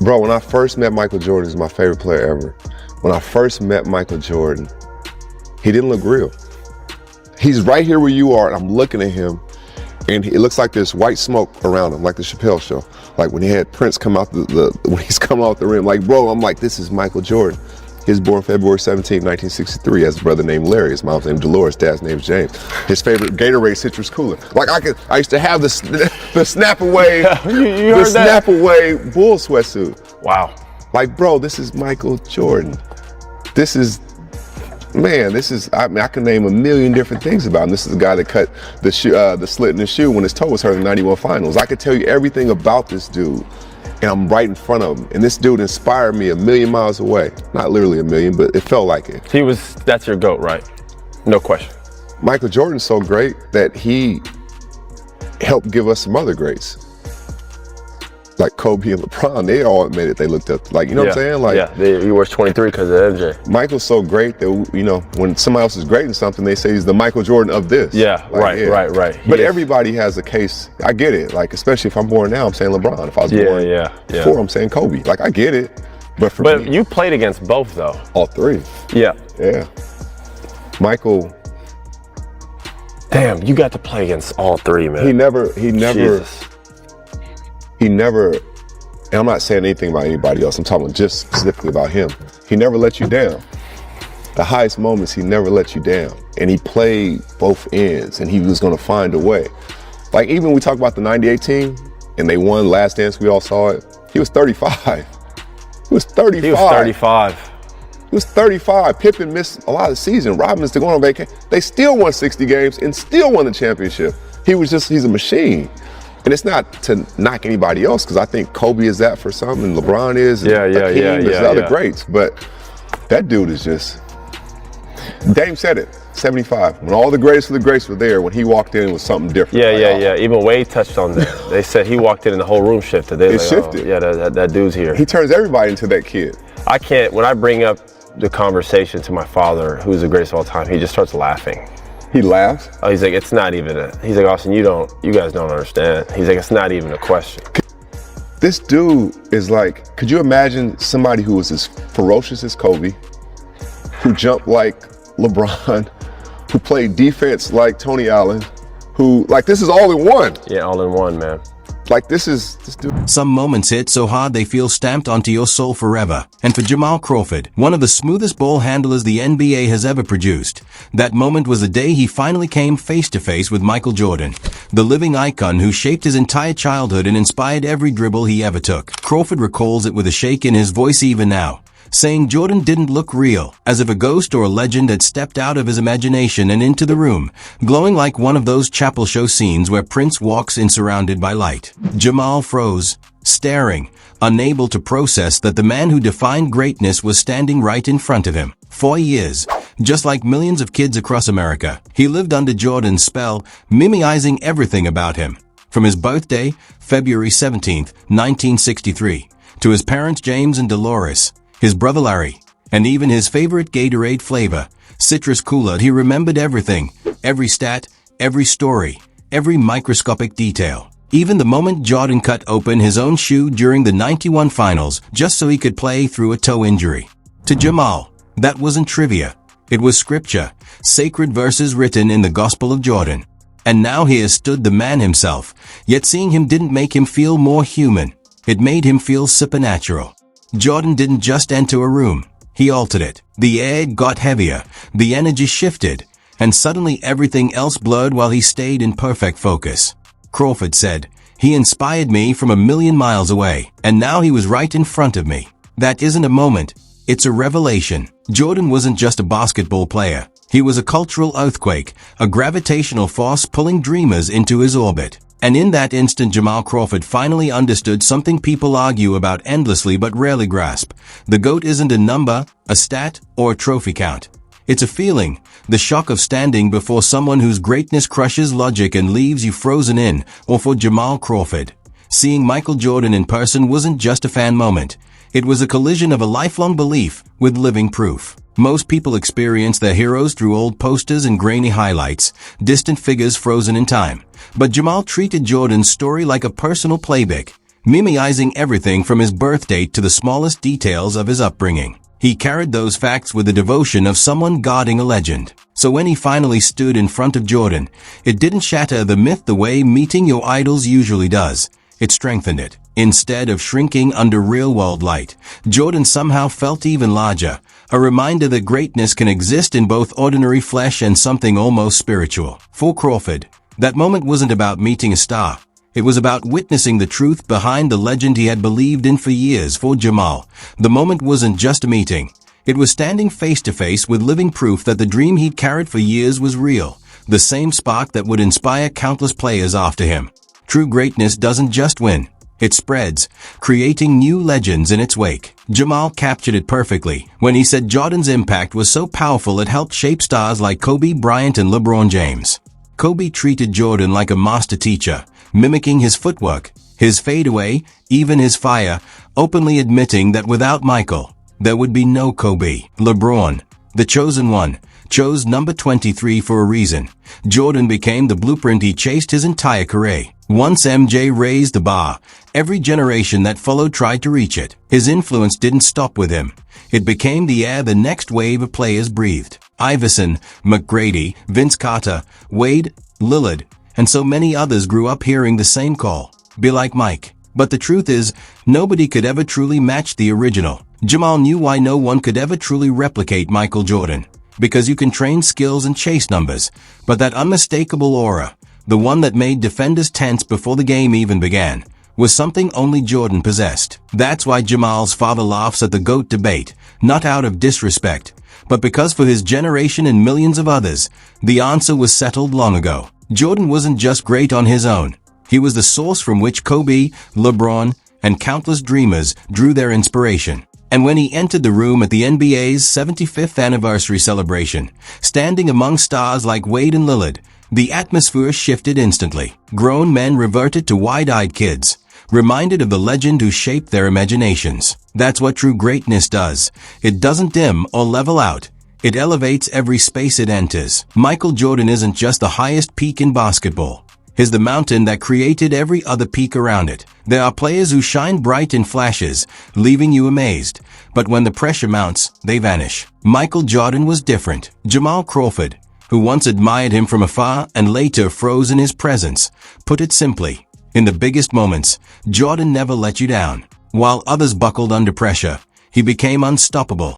Bro, when I first met Michael Jordan, he's my favorite player ever. When I first met Michael Jordan, he didn't look real. He's right here where you are, and I'm looking at him, and it looks like there's white smoke around him, like the Chappelle Show. Like when he had Prince come out when he's coming out the rim. Like, bro, I'm like, this is Michael Jordan. He was born February 17, 1963. He has a brother named Larry. His mom's name Dolores. Dad's name is James. His favorite Gatorade citrus cooler. Like I used to have the snap away, the snap away bull sweatsuit. Wow. Like, bro, this is Michael Jordan. This is, I mean, I can name a million different things about him. This is the guy that cut the slit in his shoe when his toe was hurt in the 91 finals. I could tell you everything about this dude, and I'm right in front of him. And this dude inspired me a million miles away. Not literally a million, but it felt like it. That's your GOAT, right? No question. Michael Jordan's so great that he helped give us some other greats. Like Kobe and LeBron, they all admitted they looked up, like, you know what I'm saying? Like, he wears 23 because of MJ. Michael's so great that, you know, when somebody else is great in something, they say he's the Michael Jordan of this. Yeah, like, right. But everybody has a case. I get it. Like, especially if I'm born now, I'm saying LeBron. If I was born before, I'm saying Kobe. Like, I get it. But me, you played against both, though. All three. Yeah. Yeah. Michael. Damn, you got to play against all three, man. He never, and I'm not saying anything about anybody else, I'm talking just specifically about him. He never let you down. The highest moments, he never let you down. And he played both ends, and he was gonna find a way. Like, even when we talk about the 98 team, and they won Last Dance, we all saw it, he was 35. He was 35. Pippen missed a lot of the season. Rodman's to go on vacation. They still won 60 games and still won the championship. He's a machine. And it's not to knock anybody else, because I think Kobe is that for some, and LeBron is, and there's other greats. But that dude is just, Dame said it, 75. When all the greatest of the greats were there, when he walked in, it was something different. Yeah. Even Wade touched on that. They said he walked in and the whole room shifted. It shifted. That dude's here. He turns everybody into that kid. When I bring up the conversation to my father, who's the greatest of all time, he just starts laughing. He laughs? Oh, he's like, it's not even he's like, Austin, you guys don't understand. He's like, it's not even a question. This dude is like, could you imagine somebody who was as ferocious as Kobe, who jumped like LeBron, who played defense like Tony Allen, who, like, this is all in one. Yeah, all in one, man. Like, this dude. Some moments hit so hard they feel stamped onto your soul forever. And for Jamal Crawford, one of the smoothest ball handlers the NBA has ever produced, that moment was the day he finally came face to face with Michael Jordan, the living icon who shaped his entire childhood and inspired every dribble he ever took. Crawford recalls it with a shake in his voice even now, saying Jordan didn't look real, as if a ghost or a legend had stepped out of his imagination and into the room, glowing like one of those chapel show scenes where Prince walks in surrounded by light. Jamal froze, staring, unable to process that the man who defined greatness was standing right in front of him. For years, just like millions of kids across America, he lived under Jordan's spell, mimicking everything about him. From his birthday, February 17th, 1963, to his parents James and Dolores, his brother Larry, and even his favorite Gatorade flavor, citrus cooler, he remembered everything, every stat, every story, every microscopic detail. Even the moment Jordan cut open his own shoe during the 91 finals just so he could play through a toe injury. To Jamal, that wasn't trivia. It was scripture, sacred verses written in the Gospel of Jordan. And now here stood the man himself, yet seeing him didn't make him feel more human. It made him feel supernatural. Jordan didn't just enter a room, he altered it. The air got heavier, the energy shifted, and suddenly everything else blurred while he stayed in perfect focus. Crawford said, "He inspired me from a million miles away, and now he was right in front of me. That isn't a moment, it's a revelation." Jordan wasn't just a basketball player. He was a cultural earthquake, a gravitational force pulling dreamers into his orbit. And in that instant, Jamal Crawford finally understood something people argue about endlessly but rarely grasp. The GOAT isn't a number, a stat, or a trophy count. It's a feeling, the shock of standing before someone whose greatness crushes logic and leaves you frozen in. Or for Jamal Crawford, seeing Michael Jordan in person wasn't just a fan moment. It was a collision of a lifelong belief with living proof. Most people experience their heroes through old posters and grainy highlights, distant figures frozen in time. But Jamal treated Jordan's story like a personal playbook, memeizing everything from his birth date to the smallest details of his upbringing. He carried those facts with the devotion of someone guarding a legend. So when he finally stood in front of Jordan, it didn't shatter the myth the way meeting your idols usually does. It strengthened it. Instead of shrinking under real-world light, Jordan somehow felt even larger, a reminder that greatness can exist in both ordinary flesh and something almost spiritual. For Crawford, that moment wasn't about meeting a star. It was about witnessing the truth behind the legend he had believed in for years. For Jamal, the moment wasn't just a meeting. It was standing face to face with living proof that the dream he'd carried for years was real, the same spark that would inspire countless players after him. True greatness doesn't just win. It spreads, creating new legends in its wake. Jamal captured it perfectly when he said Jordan's impact was so powerful it helped shape stars like Kobe Bryant and LeBron James. Kobe treated Jordan like a master teacher, mimicking his footwork, his fadeaway, even his fire, openly admitting that without Michael, there would be no Kobe. LeBron, the chosen one, chose number 23 for a reason. Jordan became the blueprint he chased his entire career. Once MJ raised the bar, every generation that followed tried to reach it. His influence didn't stop with him. It became the air the next wave of players breathed. Iverson, McGrady, Vince Carter, Wade, Lillard, and so many others grew up hearing the same call. Be like Mike. But the truth is, nobody could ever truly match the original. Jamal knew why no one could ever truly replicate Michael Jordan. Because you can train skills and chase numbers, but that unmistakable aura, the one that made defenders tense before the game even began, was something only Jordan possessed. That's why Jamal's father laughs at the GOAT debate, not out of disrespect, but because for his generation and millions of others, the answer was settled long ago. Jordan wasn't just great on his own. He was the source from which Kobe, LeBron, and countless dreamers drew their inspiration. And when he entered the room at the NBA's 75th anniversary celebration, standing among stars like Wade and Lillard, the atmosphere shifted instantly. Grown men reverted to wide-eyed kids, reminded of the legend who shaped their imaginations. That's what true greatness does. It doesn't dim or level out. It elevates every space it enters. Michael Jordan isn't just the highest peak in basketball. He's the mountain that created every other peak around it. There are players who shine bright in flashes, leaving you amazed. But when the pressure mounts, they vanish. Michael Jordan was different. Jamal Crawford, who once admired him from afar and later froze in his presence, put it simply, in the biggest moments, Jordan never let you down. While others buckled under pressure, he became unstoppable.